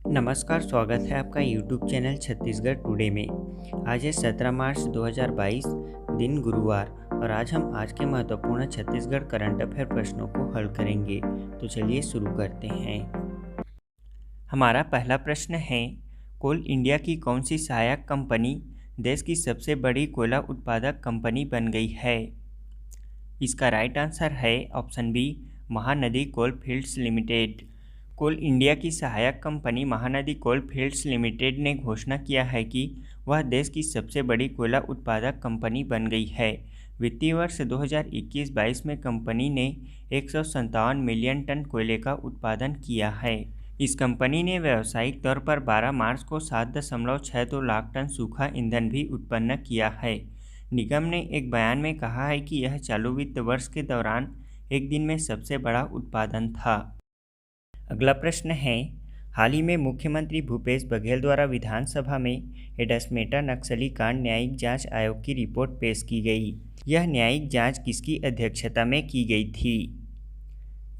नमस्कार, स्वागत है आपका यूट्यूब चैनल छत्तीसगढ़ टुडे में। आज है 17 मार्च 2022, दिन गुरुवार, और आज हम आज के महत्वपूर्ण छत्तीसगढ़ करंट अफेयर प्रश्नों को हल करेंगे। तो चलिए शुरू करते हैं। हमारा पहला प्रश्न है, कोल इंडिया की कौन सी सहायक कंपनी देश की सबसे बड़ी कोयला उत्पादक कंपनी बन गई है? इसका राइट आंसर है ऑप्शन बी, महानदी कोल फील्ड्स लिमिटेड। कोल इंडिया की सहायक कंपनी महानदी कोल फील्ड्स लिमिटेड ने घोषणा किया है कि वह देश की सबसे बड़ी कोयला उत्पादक कंपनी बन गई है। वित्तीय वर्ष 2021-22 में कंपनी ने 157 मिलियन टन कोयले का उत्पादन किया है। इस कंपनी ने व्यावसायिक तौर पर 12 मार्च को 7.62 लाख टन सूखा ईंधन भी उत्पन्न किया है। निगम ने एक बयान में कहा है कि यह चालू वित्त वर्ष के दौरान एक दिन में सबसे बड़ा उत्पादन था। अगला प्रश्न है, हाल ही में मुख्यमंत्री भूपेश बघेल द्वारा विधानसभा में एडसमेटा नक्सली कांड न्यायिक जांच आयोग की रिपोर्ट पेश की गई। यह न्यायिक जांच किसकी अध्यक्षता में की गई थी?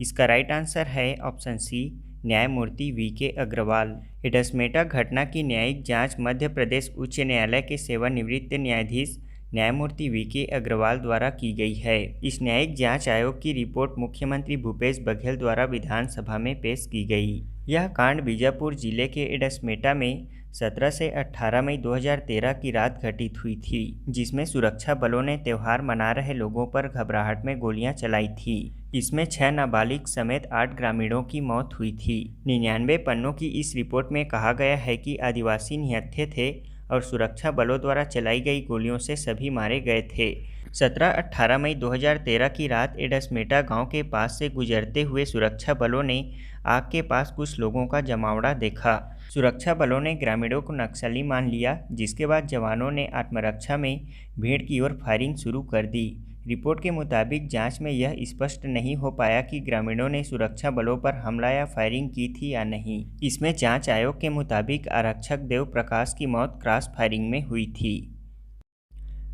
इसका राइट आंसर है ऑप्शन सी, न्यायमूर्ति वी.के. अग्रवाल। एडसमेटा घटना की न्यायिक जांच मध्य प्रदेश उच्च न्यायालय के सेवानिवृत्त न्यायाधीश न्यायमूर्ति वी.के. अग्रवाल द्वारा की गई है। इस न्यायिक जांच आयोग की रिपोर्ट मुख्यमंत्री भूपेश बघेल द्वारा विधानसभा में पेश की गई। यह कांड बीजापुर जिले के एडसमेटा में 17 से 18 मई 2013 की रात घटित हुई थी, जिसमें सुरक्षा बलों ने त्यौहार मना रहे लोगों पर घबराहट में गोलियां चलाई थी। इसमें 6 नाबालिग समेत 8 ग्रामीणों की मौत हुई थी। 99 पन्नों की इस रिपोर्ट में कहा गया है कि आदिवासी निहत्थे थे और सुरक्षा बलों द्वारा चलाई गई गोलियों से सभी मारे गए थे। 17-18 मई 2013 की रात एडसमेटा गांव के पास से गुजरते हुए सुरक्षा बलों ने आग के पास कुछ लोगों का जमावड़ा देखा। सुरक्षा बलों ने ग्रामीणों को नक्सली मान लिया, जिसके बाद जवानों ने आत्मरक्षा में भीड़ की ओर फायरिंग शुरू कर दी। रिपोर्ट के मुताबिक जांच में यह स्पष्ट नहीं हो पाया कि ग्रामीणों ने सुरक्षा बलों पर हमला या फायरिंग की थी या नहीं। इसमें जांच आयोग के मुताबिक आरक्षक देव प्रकाश की मौत क्रॉस फायरिंग में हुई थी।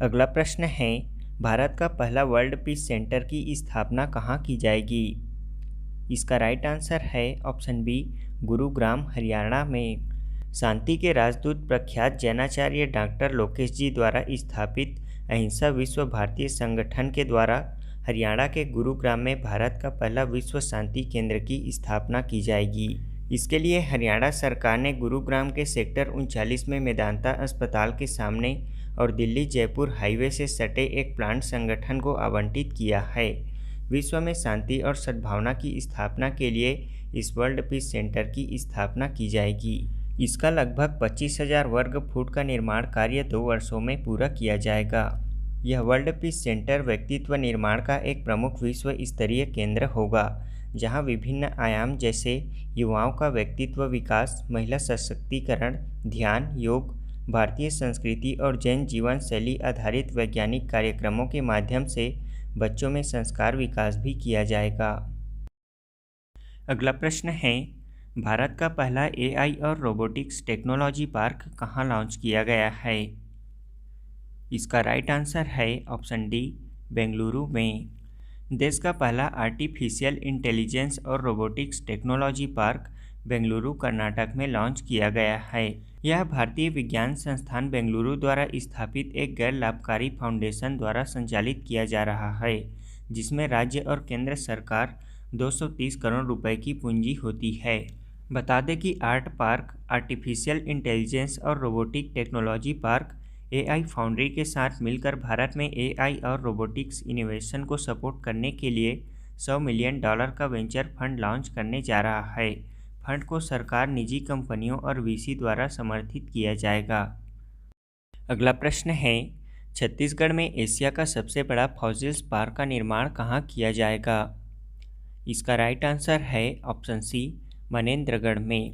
अगला प्रश्न है, भारत का पहला वर्ल्ड पीस सेंटर की स्थापना कहाँ की जाएगी? इसका राइट आंसर है ऑप्शन बी, गुरुग्राम हरियाणा में। शांति के राजदूत प्रख्यात जैनाचार्य डॉक्टर लोकेश जी द्वारा स्थापित अहिंसा विश्व भारतीय संगठन के द्वारा हरियाणा के गुरुग्राम में भारत का पहला विश्व शांति केंद्र की स्थापना की जाएगी। इसके लिए हरियाणा सरकार ने गुरुग्राम के सेक्टर 39 में मेदांता अस्पताल के सामने और दिल्ली जयपुर हाईवे से सटे एक प्लांट संगठन को आवंटित किया है। विश्व में शांति और सद्भावना की स्थापना के लिए इस वर्ल्ड पीस सेंटर की स्थापना की जाएगी। इसका लगभग 25,000 वर्ग फुट का निर्माण कार्य 2 वर्षों में पूरा किया जाएगा। यह वर्ल्ड पीस सेंटर व्यक्तित्व निर्माण का एक प्रमुख विश्व स्तरीय केंद्र होगा, जहां विभिन्न आयाम जैसे युवाओं का व्यक्तित्व विकास, महिला सशक्तिकरण, ध्यान, योग, भारतीय संस्कृति और जैन जीवन शैली आधारित वैज्ञानिक कार्यक्रमों के माध्यम से बच्चों में संस्कार विकास भी किया जाएगा। अगला प्रश्न है, भारत का पहला एआई और रोबोटिक्स टेक्नोलॉजी पार्क कहाँ लॉन्च किया गया है? इसका राइट आंसर है ऑप्शन डी, बेंगलुरु में। देश का पहला आर्टिफिशियल इंटेलिजेंस और robotics technology park Bengaluru Karnataka में लॉन्च किया गया है। यह भारतीय विज्ञान संस्थान बेंगलुरु द्वारा स्थापित एक गैर लाभकारी फाउंडेशन द्वारा संचालित किया जा रहा है, जिसमें राज्य और केंद्र सरकार 230 करोड़ रुपए की पूंजी होती है। बता दें कि आर्ट पार्क, आर्टिफिशियल इंटेलिजेंस और robotic technology park AI foundry के साथ मिलकर भारत में एआई और रोबोटिक्स इनोवेशन को सपोर्ट करने के लिए $100 मिलियन का वेंचर फंड लॉन्च करने जा रहा है। फंड को सरकार, निजी कंपनियों और वीसी द्वारा समर्थित किया जाएगा। अगला प्रश्न है, छत्तीसगढ़ में एशिया का सबसे बड़ा फॉसिल्स पार्क का निर्माण कहाँ किया जाएगा? इसका राइट आंसर है ऑप्शन सी, मनेंद्रगढ़ में।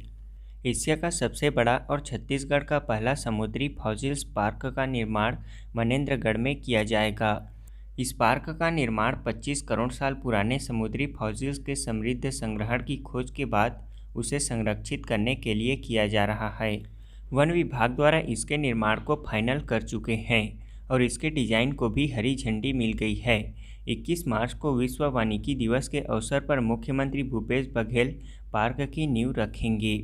एशिया का सबसे बड़ा और छत्तीसगढ़ का पहला समुद्री फॉसिल्स पार्क का निर्माण मनेंद्रगढ़ में किया जाएगा। इस पार्क का निर्माण 25 करोड़ साल पुराने समुद्री फॉसिल्स के समृद्ध संग्रहण की खोज के बाद उसे संरक्षित करने के लिए किया जा रहा है। वन विभाग द्वारा इसके निर्माण को फाइनल कर चुके हैं और इसके डिजाइन को भी हरी झंडी मिल गई है। 21 मार्च को विश्व वानिकी दिवस के अवसर पर मुख्यमंत्री भूपेश बघेल पार्क की नींव रखेंगे।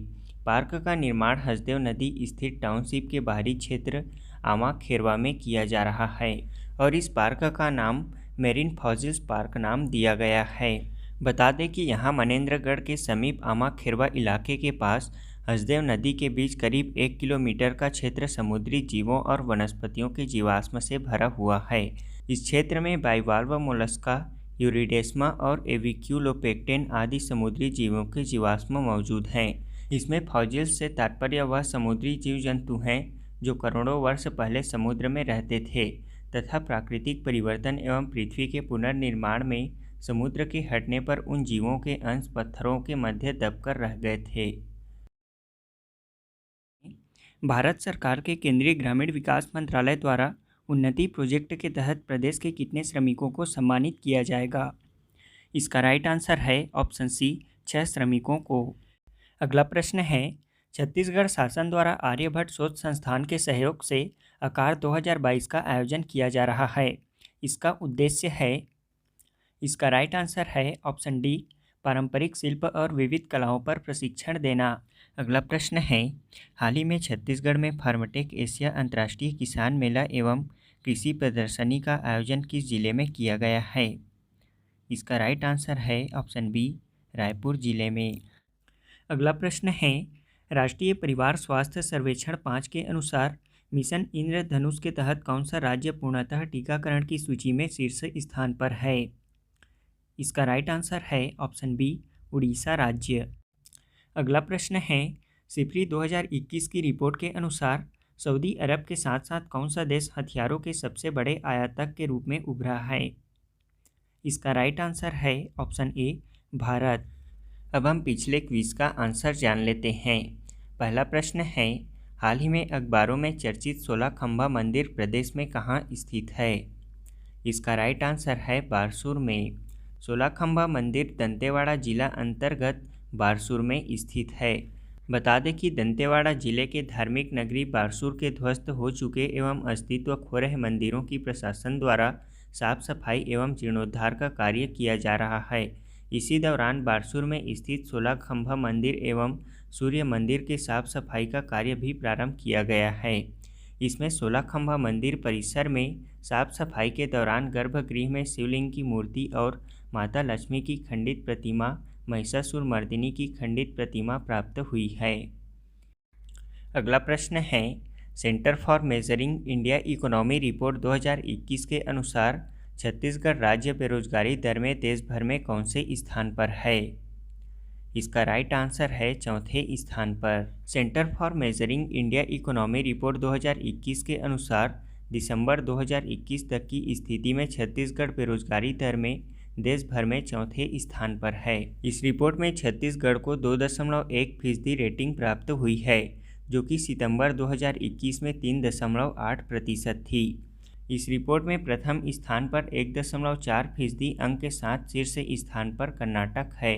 पार्क का निर्माण हसदेव नदी स्थित टाउनशिप के बाहरी क्षेत्र आमा खेरवा में किया जा रहा है और इस पार्क का नाम मेरीन फॉसिल्स पार्क नाम दिया गया है। बता दें कि यहाँ मनेंद्रगढ़ के समीप आमा खेरवा इलाके के पास हसदेव नदी के बीच करीब 1 किलोमीटर का क्षेत्र समुद्री जीवों और वनस्पतियों के जीवाश्म से भरा हुआ है। इस क्षेत्र में बाइवाल्व मोलस्का, यूरिडेस्मा और एविक्यूलोपेक्टेन आदि समुद्री जीवों के जीवाश्म मौजूद हैं। इसमें फॉसिल्स से तात्पर्य वह समुद्री जीव जंतु हैं जो करोड़ों वर्ष पहले समुद्र में रहते थे तथा प्राकृतिक परिवर्तन एवं पृथ्वी के पुनर्निर्माण में समुद्र के हटने पर उन जीवों के अंश पत्थरों के मध्य दबकर रह गए थे। भारत सरकार के केंद्रीय ग्रामीण विकास मंत्रालय द्वारा उन्नति प्रोजेक्ट के तहत प्रदेश के कितने श्रमिकों को सम्मानित किया जाएगा? इसका राइट आंसर है ऑप्शन सी, 6 श्रमिकों को। अगला प्रश्न है, छत्तीसगढ़ शासन द्वारा आर्यभट्ट शोध संस्थान के सहयोग से आकार 2022 का आयोजन किया जा रहा है। इसका उद्देश्य है। इसका राइट आंसर है ऑप्शन डी, पारंपरिक शिल्प और विविध कलाओं पर प्रशिक्षण देना। अगला प्रश्न है, हाल ही में छत्तीसगढ़ में फार्मटेक एशिया अंतर्राष्ट्रीय किसान मेला एवं कृषि प्रदर्शनी का आयोजन किस जिले में किया गया है? इसका राइट आंसर है ऑप्शन बी, रायपुर जिले में। अगला प्रश्न है, राष्ट्रीय परिवार स्वास्थ्य सर्वेक्षण 5 के अनुसार मिशन इंद्रधनुष के तहत कौन सा राज्य पूर्णतः टीकाकरण की सूची में शीर्ष स्थान पर है? इसका राइट आंसर है ऑप्शन बी, उड़ीसा राज्य। अगला प्रश्न है, सिफरी 2021 की रिपोर्ट के अनुसार सऊदी अरब के साथ साथ कौन सा देश हथियारों के सबसे बड़े आयातक के रूप में उभरा है? इसका राइट आंसर है ऑप्शन ए, भारत। अब हम पिछले क्विज का आंसर जान लेते हैं। पहला प्रश्न है, हाल ही में अखबारों में चर्चित 16 खंभा मंदिर प्रदेश में कहाँ स्थित है? इसका राइट आंसर है बारसूर में। 16 खंभा मंदिर दंतेवाड़ा जिला अंतर्गत बारसूर में स्थित है। बता दें कि दंतेवाड़ा जिले के धार्मिक नगरी बारसूर के ध्वस्त हो चुके एवं अस्तित्व खो रहे मंदिरों की प्रशासन द्वारा साफ सफाई एवं जीर्णोद्धार का कार्य किया जा रहा है। इसी दौरान बारसूर में स्थित 16 खंभा मंदिर एवं सूर्य मंदिर के साफ सफाई का कार्य भी प्रारंभ किया गया है। इसमें 16 खंभा मंदिर परिसर में साफ सफाई के दौरान गर्भगृह में शिवलिंग की मूर्ति और माता लक्ष्मी की खंडित प्रतिमा, महिषासुर मर्दिनी की खंडित प्रतिमा प्राप्त हुई है। अगला प्रश्न है, centre for measuring India economy report 2021 के अनुसार छत्तीसगढ़ राज्य बेरोजगारी दर में देश भर में कौन से स्थान पर है? इसका राइट आंसर है चौथे स्थान पर। Centre for measuring India economy report 2021 के अनुसार दिसंबर 2021 तक की स्थिति में छत्तीसगढ़ बेरोजगारी दर में देश भर में चौथे स्थान पर है। इस रिपोर्ट में छत्तीसगढ़ को 2.1% रेटिंग प्राप्त हुई है, जो कि सितंबर 2021 में 3.8% थी। इस रिपोर्ट में प्रथम स्थान पर 1.4% अंक के साथ शीर्ष स्थान पर कर्नाटक है।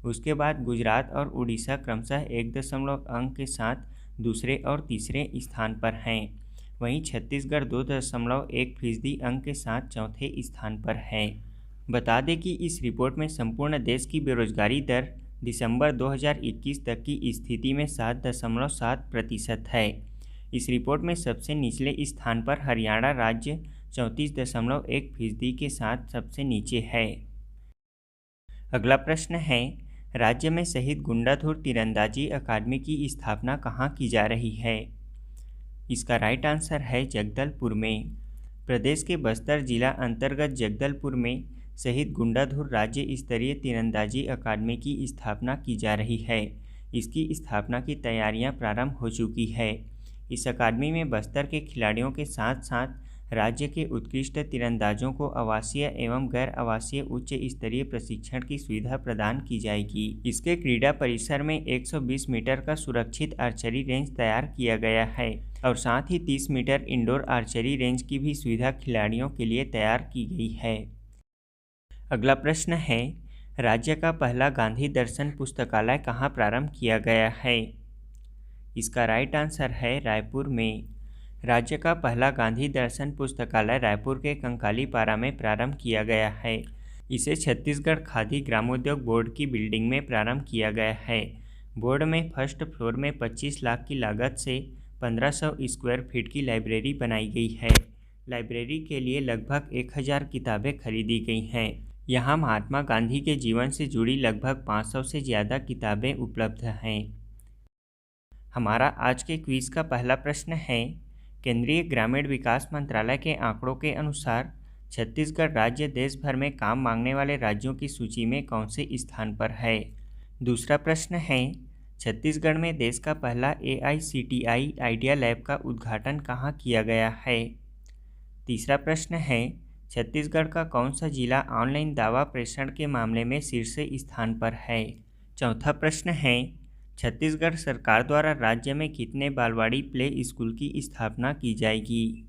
उसके बाद गुजरात और उड़ीसा क्रमशः 1 अंक के साथ दूसरे और तीसरे स्थान पर हैं। वहीं छत्तीसगढ़ 2.1% अंक के साथ चौथे स्थान पर है। बता दें कि इस रिपोर्ट में संपूर्ण देश की बेरोजगारी दर दिसंबर 2021 तक की स्थिति में 7.7% है। इस रिपोर्ट में सबसे निचले स्थान पर हरियाणा राज्य 34.1% के साथ सबसे नीचे है। अगला प्रश्न है, राज्य में शहीद गुंडाधुर तीरंदाजी अकादमी की स्थापना कहाँ की जा रही है? इसका राइट आंसर है जगदलपुर में। प्रदेश के बस्तर जिला अंतर्गत जगदलपुर में शहीद गुंडाधुर राज्य स्तरीय तीरंदाजी अकादमी की स्थापना की जा रही है। इसकी स्थापना की तैयारियां प्रारंभ हो चुकी है। इस अकादमी में बस्तर के खिलाड़ियों के साथ साथ राज्य के उत्कृष्ट तीरंदाजों को आवासीय एवं गैर आवासीय उच्च स्तरीय प्रशिक्षण की सुविधा प्रदान की जाएगी। इसके क्रीडा परिसर में 120 मीटर का सुरक्षित आर्चरी रेंज तैयार किया गया है और साथ ही 30 मीटर इंडोर आर्चरी रेंज की भी सुविधा खिलाड़ियों के लिए तैयार की गई है। अगला प्रश्न है, राज्य का पहला गांधी दर्शन पुस्तकालय कहाँ प्रारंभ किया गया है? इसका राइट आंसर है रायपुर में। राज्य का पहला गांधी दर्शन पुस्तकालय रायपुर के कंकाली पारा में प्रारंभ किया गया है। इसे छत्तीसगढ़ खादी ग्रामोद्योग बोर्ड की बिल्डिंग में प्रारंभ किया गया है। बोर्ड में फर्स्ट फ्लोर में 25 लाख की लागत से 1500 स्क्वायर फीट की लाइब्रेरी बनाई गई है। लाइब्रेरी के लिए लगभग 1000 किताबें खरीदी गई हैं। यहाँ महात्मा गांधी के जीवन से जुड़ी लगभग 500 से ज़्यादा किताबें उपलब्ध हैं। हमारा आज के क्विज का पहला प्रश्न है, केंद्रीय ग्रामीण विकास मंत्रालय के आंकड़ों के अनुसार छत्तीसगढ़ राज्य देश भर में काम मांगने वाले राज्यों की सूची में कौन से स्थान पर है। दूसरा प्रश्न है, छत्तीसगढ़ में देश का पहला AICTI आइडिया लैब का उद्घाटन कहाँ किया गया है। तीसरा प्रश्न है, छत्तीसगढ़ का कौन सा जिला ऑनलाइन दावा प्रेषण के मामले में शीर्ष स्थान पर है। चौथा प्रश्न है, छत्तीसगढ़ सरकार द्वारा राज्य में कितने बालवाड़ी प्ले स्कूल की स्थापना की जाएगी।